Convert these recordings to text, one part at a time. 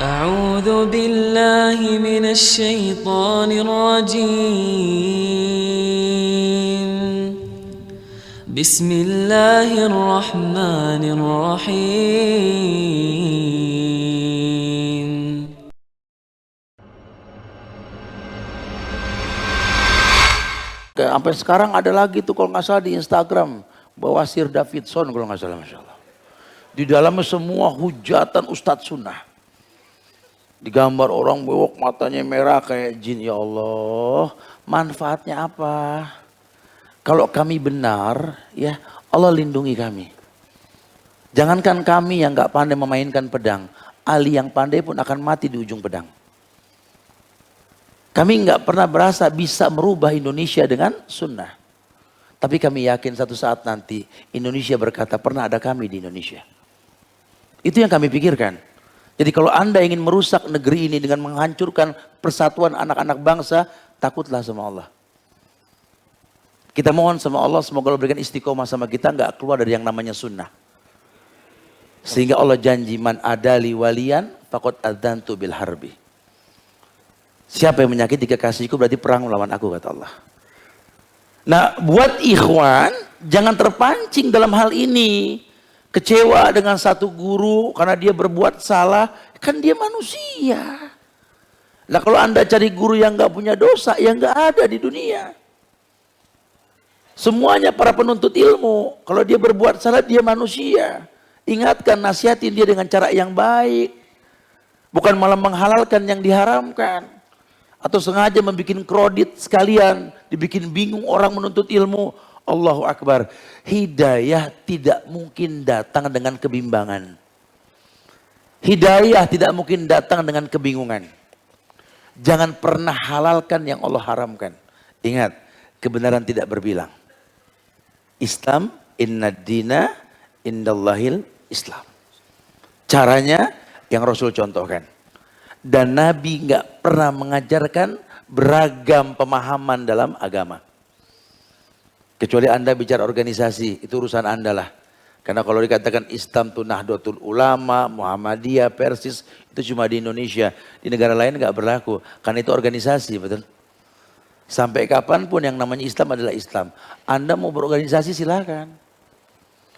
أعوذ بالله من الشيطان الرجيم بسم الله الرحمن الرحيم Sampai sekarang ada lagi tuh kalau nggak salah di Instagram, Bawasir Davidson kalau nggak salah, Masya Allah. Di dalamnya semua hujatan Ustadz Sunnah. Digambar orang bewok matanya merah kayak jin. Ya Allah, manfaatnya apa? Kalau kami benar, ya Allah lindungi kami. Jangankan kami yang nggak pandai memainkan pedang, ahli yang pandai pun akan mati di ujung pedang. Kami nggak pernah berasa bisa merubah Indonesia dengan sunnah. Tapi kami yakin satu saat nanti Indonesia berkata pernah ada kami di Indonesia. Itu yang kami pikirkan. Jadi kalau Anda ingin merusak negeri ini dengan menghancurkan persatuan anak-anak bangsa, takutlah sama Allah. Kita mohon sama Allah semoga Allah berikan istiqomah sama kita, nggak keluar dari yang namanya sunnah. Sehingga Allah janji man adali walian faqad adzantu bil harbi. Siapa yang menyakiti kekasihku berarti perang melawan aku, kata Allah. Nah, buat ikhwan jangan terpancing dalam hal ini. Kecewa dengan satu guru karena dia berbuat salah, kan dia manusia. Nah, kalau Anda cari guru yang nggak punya dosa, ya nggak ada di dunia. Semuanya para penuntut ilmu, kalau dia berbuat salah dia manusia. Ingatkan, nasihatin dia dengan cara yang baik. Bukan malah menghalalkan yang diharamkan. Atau sengaja membuat kredit sekalian, dibikin bingung orang menuntut ilmu. Allahu Akbar. Hidayah tidak mungkin datang dengan kebimbangan. Hidayah tidak mungkin datang dengan kebingungan. Jangan pernah halalkan yang Allah haramkan. Ingat, kebenaran tidak berbilang. Islam, inna dina indallahil Islam. Caranya yang Rasul contohkan. Dan Nabi nggak pernah mengajarkan beragam pemahaman dalam agama. Kecuali Anda bicara organisasi, itu urusan Anda lah. Karena kalau dikatakan Islam itu Nahdlatul Ulama, Muhammadiyah, Persis, itu cuma di Indonesia. Di negara lain nggak berlaku, karena itu organisasi, betul? Sampai kapanpun yang namanya Islam adalah Islam. Anda mau berorganisasi silakan.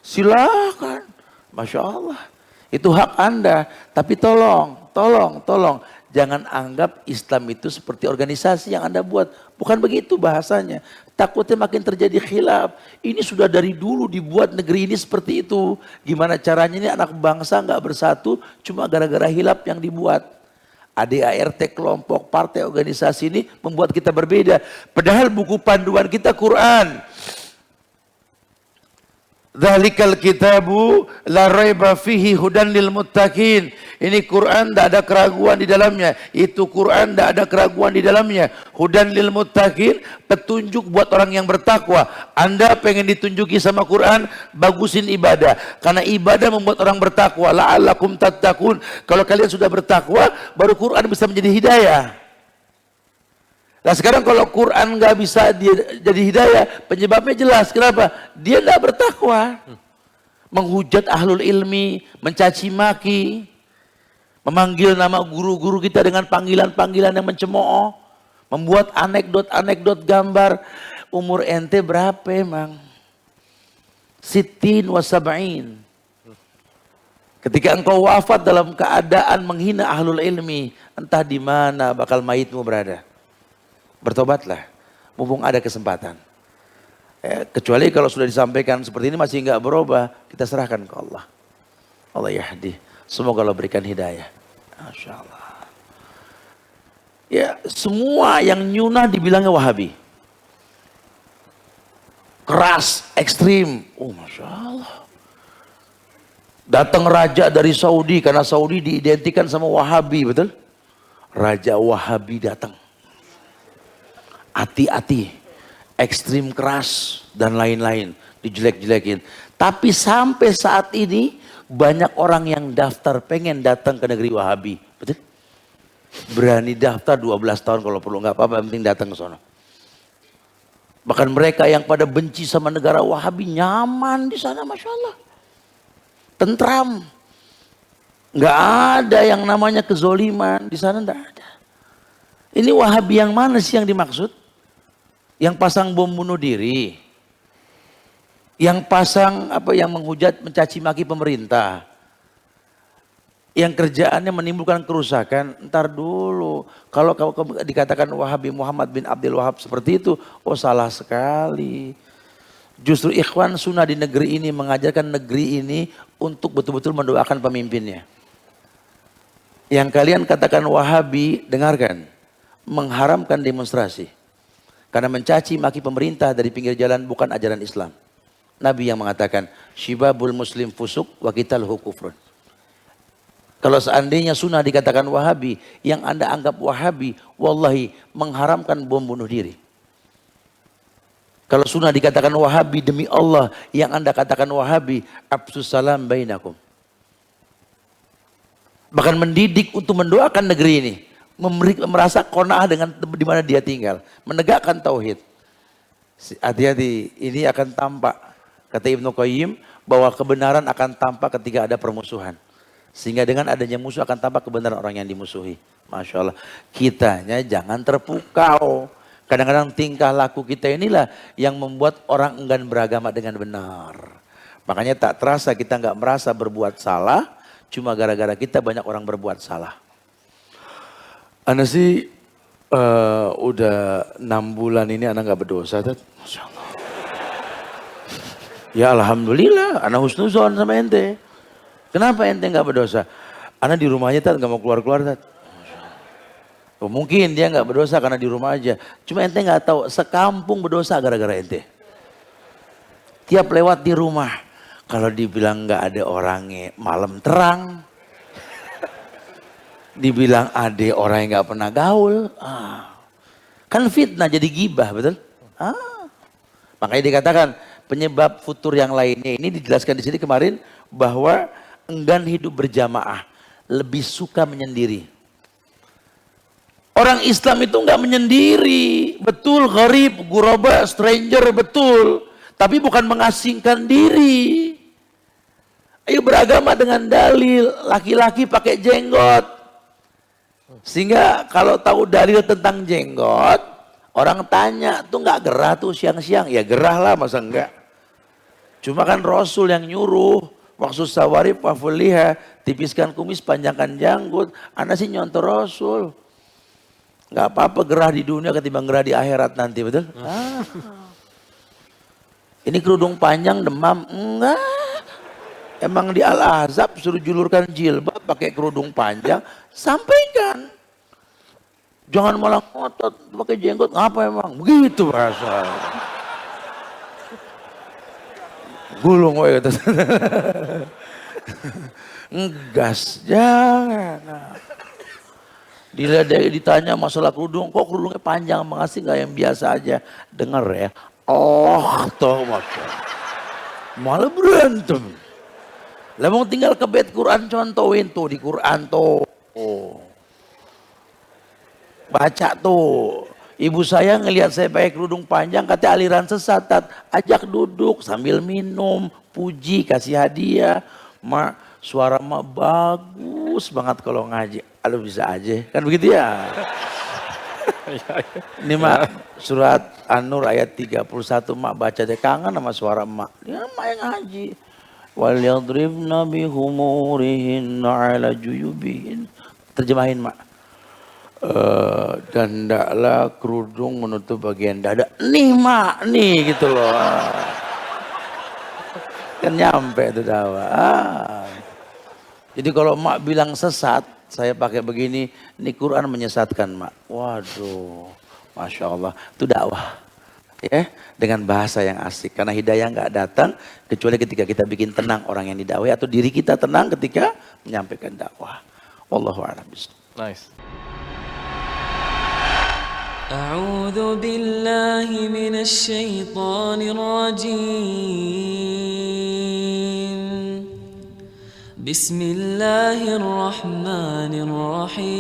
Silakan. Masya Allah. Itu hak Anda. Tapi tolong. Jangan anggap Islam itu seperti organisasi yang Anda buat. Bukan begitu bahasanya. Takutnya makin terjadi khilaf. Ini sudah dari dulu dibuat negeri ini seperti itu. Gimana caranya ini anak bangsa nggak bersatu cuma gara-gara khilaf yang dibuat. ADART, kelompok, partai, organisasi ini membuat kita berbeda. Padahal buku panduan kita Quran. Dzalikal kitabu la raiba fihi hudan lil muttaqin. Ini Quran tidak ada keraguan di dalamnya. Itu Quran tidak ada keraguan di dalamnya. Hudan lil muttaqin, petunjuk buat orang yang bertakwa. Anda pengen ditunjuki sama Quran, bagusin ibadah. Karena ibadah membuat orang bertakwa. La'allakum tattaqun. Kalau kalian sudah bertakwa, baru Quran bisa menjadi hidayah. Nah sekarang kalau Quran nggak bisa jadi hidayah, penyebabnya jelas. Kenapa? Dia nggak bertakwa. Menghujat ahlul ilmi, mencaci maki, memanggil nama guru-guru kita dengan panggilan-panggilan yang mencemooh, membuat anekdot-anekdot gambar. Umur ente berapa emang? Sittin wa sab'in. Ketika engkau wafat dalam keadaan menghina ahlul ilmi, entah di mana bakal mayitmu berada. Bertobatlah, mumpung ada kesempatan. Kecuali kalau sudah disampaikan seperti ini masih nggak berubah, kita serahkan ke Allah. Allah yahdi. Semoga Allah berikan hidayah. Masya Allah. Ya, semua yang nyunah dibilangnya Wahabi. Keras, ekstrim. Oh Masya Allah. Datang raja dari Saudi, karena Saudi diidentikan sama Wahabi, betul? Raja Wahabi datang. Hati-hati, ekstrim keras dan lain-lain, dijelek-jelekin. Tapi sampai saat ini banyak orang yang daftar pengen datang ke negeri Wahabi, betul? Berani daftar 12 tahun kalau perlu, nggak apa-apa, yang penting datang ke sana. Bahkan mereka yang pada benci sama negara Wahabi nyaman di sana, Masya Allah. Tentram. Nggak ada yang namanya kezoliman di sana, nggak ada. Ini Wahabi yang mana sih yang dimaksud? Yang pasang bom bunuh diri, yang pasang yang menghujat, mencaci maki pemerintah, yang kerjaannya menimbulkan kerusakan. Ntar dulu, kalau dikatakan Wahabi Muhammad bin Abdul Wahab seperti itu, oh salah sekali. Justru Ikhwan Sunnah di negeri ini mengajarkan negeri ini untuk betul-betul mendoakan pemimpinnya. Yang kalian katakan Wahabi, dengarkan, mengharamkan demonstrasi. Karena mencaci maki pemerintah dari pinggir jalan bukan ajaran Islam. Nabi yang mengatakan, syibabul muslim fusuk wa qitaluhu kufrun. Kalau seandainya Sunnah dikatakan Wahabi, yang Anda anggap Wahabi, wallahi mengharamkan bom bunuh diri. Kalau Sunnah dikatakan Wahabi, demi Allah, yang Anda katakan Wahabi, afsus salam bainakum. Bahkan mendidik untuk mendoakan negeri ini, merasa qanaah dengan di mana dia tinggal, menegakkan tauhid. Hati-hati, ini akan tampak, kata Ibnu Qayyim, bahwa kebenaran akan tampak ketika ada permusuhan. Sehingga dengan adanya musuh akan tampak kebenaran orang yang dimusuhi. Masya Allah, kitanya jangan terpukau. Kadang-kadang tingkah laku kita inilah yang membuat orang enggan beragama dengan benar. Makanya tak terasa kita nggak merasa berbuat salah, cuma gara-gara kita banyak orang berbuat salah. Ana sih udah 6 bulan ini Ana nggak berdosa, Tat. Masya Allah. Ya alhamdulillah, Ana husnuzon sama ente. Kenapa ente nggak berdosa? Ana di rumah aja, Tat, nggak mau keluar-keluar, Tat. Oh, mungkin dia nggak berdosa karena di rumah aja. Cuma ente nggak tahu, sekampung berdosa gara-gara ente. Tiap lewat di rumah, kalau dibilang nggak ada orangnya, malam terang. Dibilang ada orang yang nggak pernah gaul, kan fitnah jadi gibah, betul? Makanya dikatakan penyebab futur yang lainnya ini dijelaskan di sini kemarin bahwa enggan hidup berjamaah, lebih suka menyendiri. Orang Islam itu nggak menyendiri, betul, gharib, ghuraba, stranger, betul, tapi bukan mengasingkan diri. Ayo beragama dengan dalil, laki-laki pakai jenggot. Sehingga kalau tahu dalil tentang jenggot, orang tanya, tuh nggak gerah tuh siang-siang? Ya gerah lah, masa enggak? Cuma kan Rasul yang nyuruh, waktu sawarib wafuliha, tipiskan kumis, panjangkan janggut. Anda sih nyontoh Rasul. Nggak apa-apa gerah di dunia ketimbang gerah di akhirat nanti, betul? Ini kerudung panjang demam? Enggak. Emang di Al-Ahzab suruh julurkan jilbab pakai kerudung panjang, sampaikan. Jangan malah ngotot pakai jenggot, ngapa emang? Begitu bahasa. Gulung woy kata. Ngegas, jangan. Ditanya masalah kerudung, kok kerudungnya panjang, mengasih nggak yang biasa aja? Dengar ya, toh malah berantem. Lah mau tinggal ke bait Quran contohin tuh di Quran tuh. Baca tuh. Ibu saya ngelihat saya pakai kerudung panjang, katanya aliran sesat, Tat. Ajak duduk sambil minum, puji, kasih hadiah. Mak, suara mak bagus banget kalau ngaji. Aduh bisa aja, kan begitu ya. Ini mak surat An-Nur ayat 31 mak baca deh, kangen sama suara mak. Ya mak yang ngaji. Wal yadribna bihumurihinna ala juyubihin. Terjemahin mak. Dan hendaklah kerudung menutup bagian dada. Nih mak, nih gitu loh. Kan nyampe itu dakwah. Jadi kalau mak bilang sesat, saya pakai begini, ini Quran menyesatkan mak. Waduh, Masya Allah, itu dakwah. Ya, dengan bahasa yang asik. Karena hidayah nggak datang kecuali ketika kita bikin tenang orang yang didakwai atau diri kita tenang ketika menyampaikan dakwah. Wallahu a'lam bishawab. Nice. أعوذ بالله من الشيطان الرجيم بسم الله الرحمن الرحيم